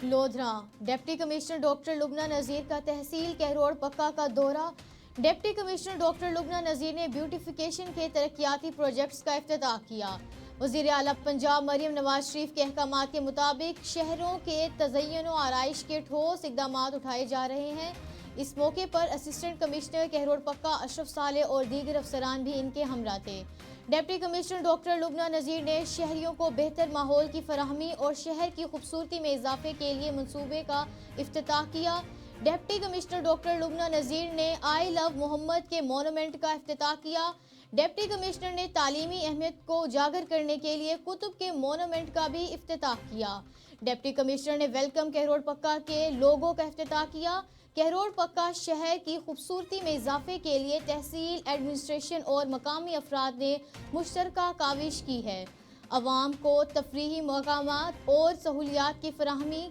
Lodhra deputy commissioner doctor لبنہ نذیر کا تحصیل کہروڑ پکا کا دورہ۔ ڈپٹی کمشنر ڈاکٹر لبنہ نذیر نے بیوٹیفیکیشن کے ترقیاتی پروجیکٹس کا افتتاح کیا۔ وزیر اعلیٰ پنجاب مریم نواز شریف کے احکامات کے مطابق شہروں کے تزئین و آرائش کے ٹھوس اقدامات اٹھائے جا رہے ہیں۔ اس موقع پر اسسٹنٹ کمشنر کہروڑ پکا اشرف صالح اور دیگر افسران بھی ان کے ہمراہ تھے۔ ڈپٹی کمشنر ڈاکٹر لبنہ نذیر نے شہریوں کو بہتر ماحول کی فراہمی اور شہر کی خوبصورتی میں اضافے کے لیے منصوبے کا افتتاح کیا۔ ڈپٹی کمشنر ڈاکٹر لبنہ نذیر نے آئی لو محمد کے مونومنٹ کا افتتاح کیا۔ ڈپٹی کمشنر نے تعلیمی اہمیت کو اجاگر کرنے کے لیے کتب کے مونومنٹ کا بھی افتتاح کیا۔ ڈپٹی کمشنر نے ویلکم کہروڑ پکا کے لوگو کا افتتاح کیا۔ کہروڑ پکا شہر کی خوبصورتی میں اضافے کے لیے تحصیل، ایڈمنسٹریشن اور مقامی افراد نے مشترکہ کاوش کی ہے۔ عوام کو تفریحی مقامات اور سہولیات کی فراہمی